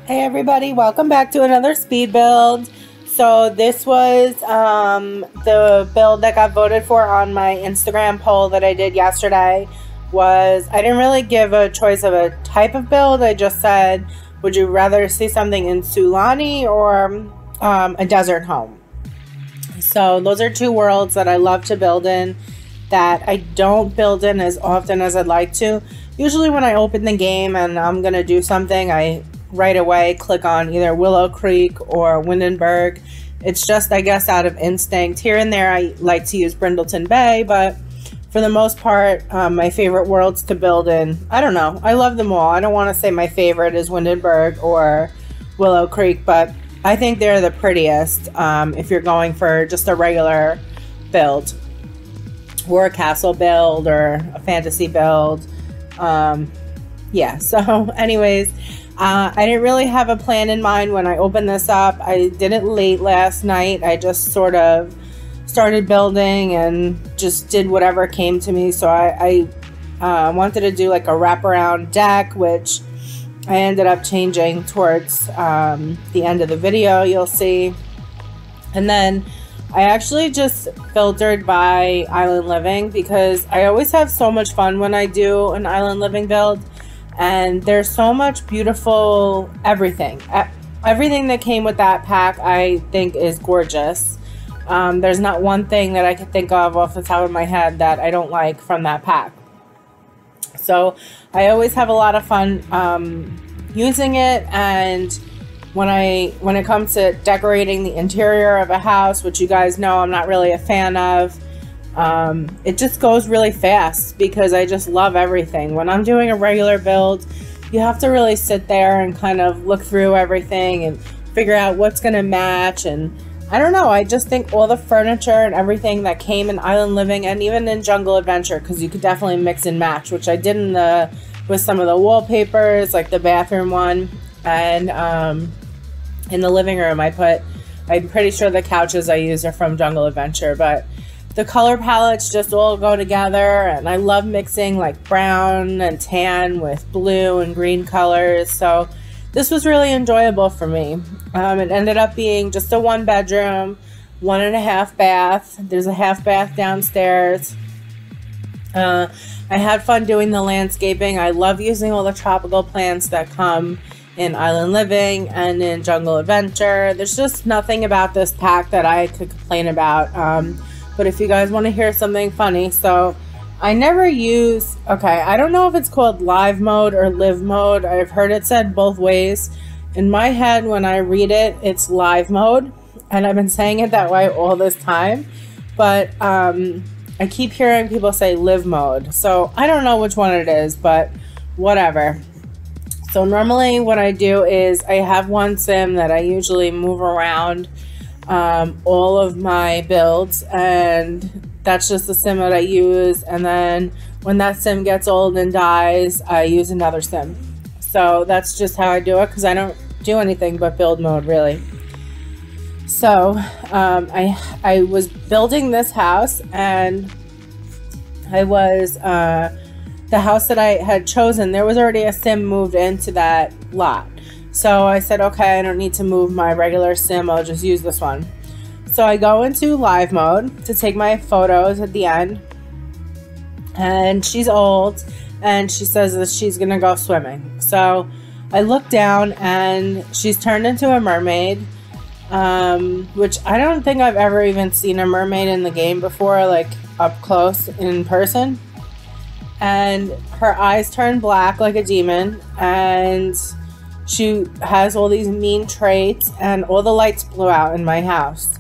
Hey everybody, welcome back to another speed build. So this was the build that got voted for on my Instagram poll that I did yesterday. I didn't really give a choice of a type of build. I just said, would you rather see something in Sulani or a desert home? So those are two worlds that I love to build in that I don't build in as often as I'd like to. Usually when I open the game and I'm going to do something, I right away click on either Willow Creek or Windenburg. It's just, I guess, out of instinct. Here and there I like to use Brindleton Bay, but for the most part, my favorite worlds to build in, I don't know, I love them all. I don't want to say my favorite is Windenburg or Willow Creek, but I think they're the prettiest if you're going for just a regular build or a castle build or a fantasy build. Yeah, so anyways, I didn't really have a plan in mind when I opened this up. I did it late last night. I just sort of started building and just did whatever came to me. So I wanted to do like a wraparound deck, which I ended up changing towards the end of the video, you'll see. And then I actually just filtered by Island Living because I always have so much fun when I do an Island Living build. And there's so much beautiful everything. Everything that came with that pack I think is gorgeous. There's not one thing that I could think of off the top of my head that I don't like from that pack. So I always have a lot of fun using it, and when it comes to decorating the interior of a house, which you guys know I'm not really a fan of, it just goes really fast because I just love everything. When I'm doing a regular build, you have to really sit there and kind of look through everything and figure out what's going to match. And I don't know, I just think all the furniture and everything that came in Island Living and even in Jungle Adventure, because you could definitely mix and match, which I did with some of the wallpapers, like the bathroom one, and in the living room I'm pretty sure the couches I use are from Jungle Adventure, but the color palettes just all go together, and I love mixing like brown and tan with blue and green colors. So this was really enjoyable for me. It ended up being just a 1-bedroom, 1.5 bath. There's a half bath downstairs. I had fun doing the landscaping. I love using all the tropical plants that come in Island Living and in Jungle Adventure. There's just nothing about this pack that I could complain about. But if you guys want to hear something funny, so I never use, I don't know if it's called live mode or live mode. I've heard it said both ways. In my head, when I read it, it's live mode, and I've been saying it that way all this time. But I keep hearing people say live mode, so I don't know which one it is, but whatever. So normally what I do is I have one sim that I usually move around all of my builds, and that's just the sim that I use, and then when that sim gets old and dies, I use another sim. So that's just how I do it, because I don't do anything but build mode really. So I was building this house, and I was the house that I had chosen, there was already a sim moved into that lot. So I said, okay, I don't need to move my regular sim, I'll just use this one. So I go into live mode to take my photos at the end, and she's old, and she says that she's gonna go swimming. So I look down, and she's turned into a mermaid, which I don't think I've ever even seen a mermaid in the game before, like up close in person. And her eyes turn black like a demon, and she has all these mean traits, and all the lights blew out in my house.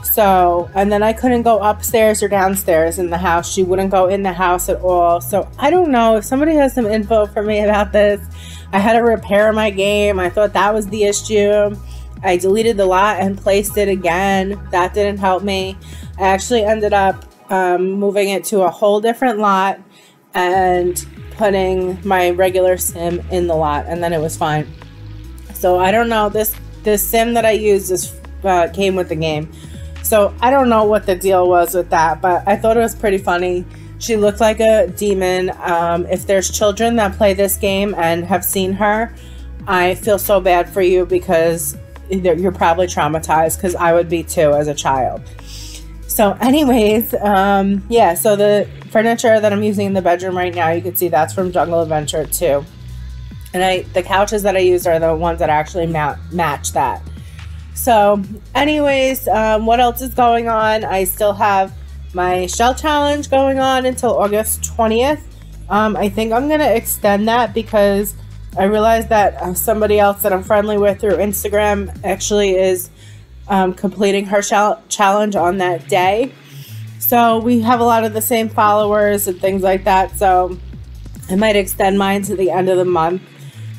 So, and then I couldn't go upstairs or downstairs in the house. She wouldn't go in the house at all. So I don't know if somebody has some info for me about this. I had to repair my game. I thought that was the issue. I deleted the lot and placed it again. That didn't help me. I actually ended up moving it to a whole different lot and putting my regular sim in the lot, and then it was fine. So I don't know, this sim that I used came with the game, so I don't know what the deal was with that, but I thought it was pretty funny. She looked like a demon. If there's children that play this game and have seen her, I feel so bad for you because you're probably traumatized, because I would be too as a child. So anyways, yeah, so the furniture that I'm using in the bedroom right now, you can see that's from Jungle Adventure too. And the couches that I use are the ones that actually match that. So anyways, what else is going on? I still have my shell challenge going on until August 20th. I think I'm going to extend that because I realized that somebody else that I'm friendly with through Instagram actually is completing her challenge on that day. So we have a lot of the same followers and things like that. So I might extend mine to the end of the month.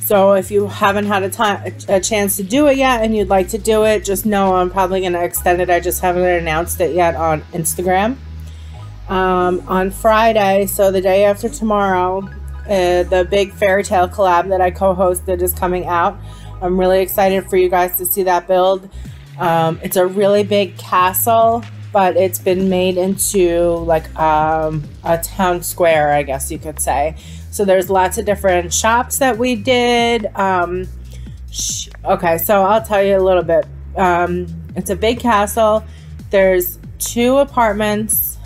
So if you haven't had a chance to do it yet and you'd like to do it, just know I'm probably going to extend it. I just haven't announced it yet on Instagram. On Friday, so the day after tomorrow, the big fairy tale collab that I co-hosted is coming out. I'm really excited for you guys to see that build. It's a really big castle, but it's been made into like a town square, I guess you could say. So there's lots of different shops that we did. Okay, so I'll tell you a little bit. It's a big castle. There's 2 apartments.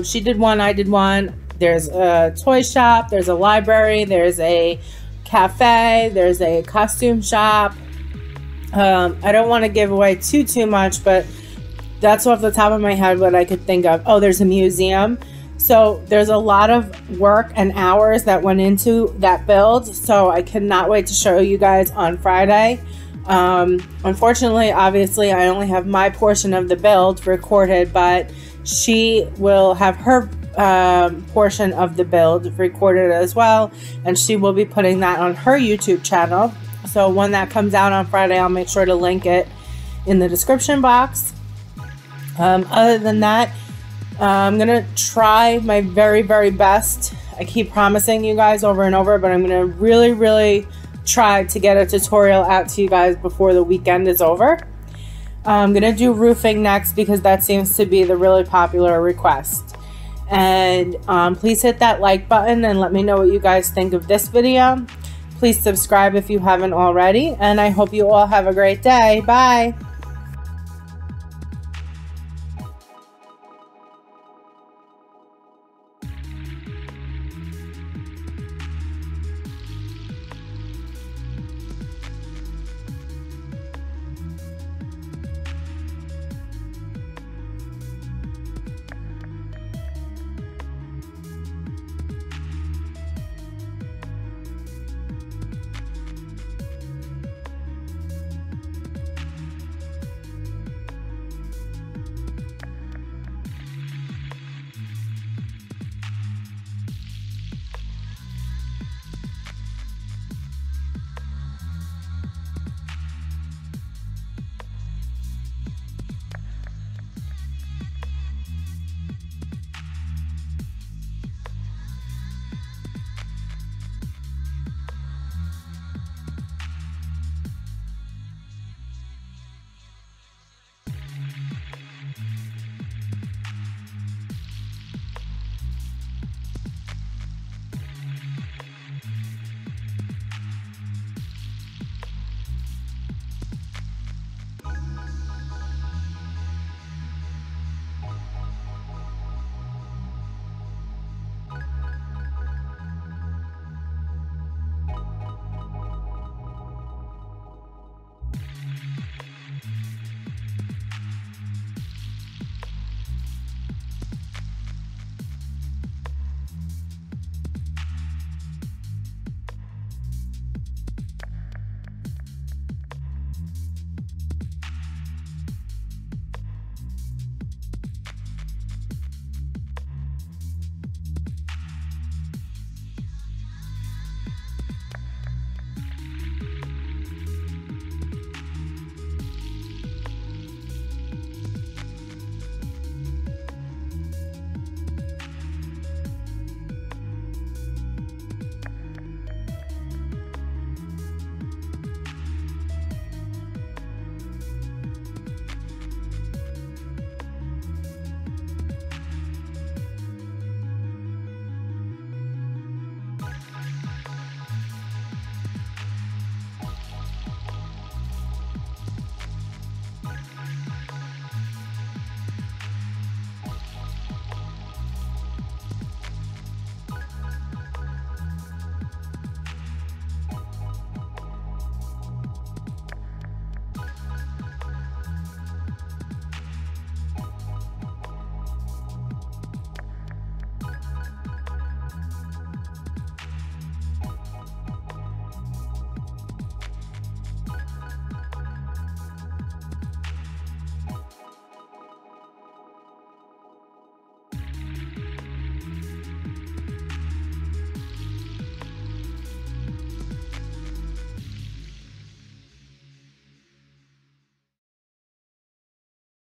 She did one, I did one. There's a toy shop, there's a library, there's a cafe, there's a costume shop. I don't want to give away too much, but that's off the top of my head what I could think of. Oh, there's a museum. So there's a lot of work and hours that went into that build. So I cannot wait to show you guys on Friday. Unfortunately, obviously, I only have my portion of the build recorded, but she will have her portion of the build recorded as well, and she will be putting that on her YouTube channel. So when that comes out on Friday, I'll make sure to link it in the description box. Other than that, I'm gonna try my very best. I keep promising you guys over and over, but I'm gonna really try to get a tutorial out to you guys before the weekend is over. I'm gonna do roofing next because that seems to be the really popular request. And please hit that like button and let me know what you guys think of this video. Please subscribe if you haven't already, and I hope you all have a great day. Bye.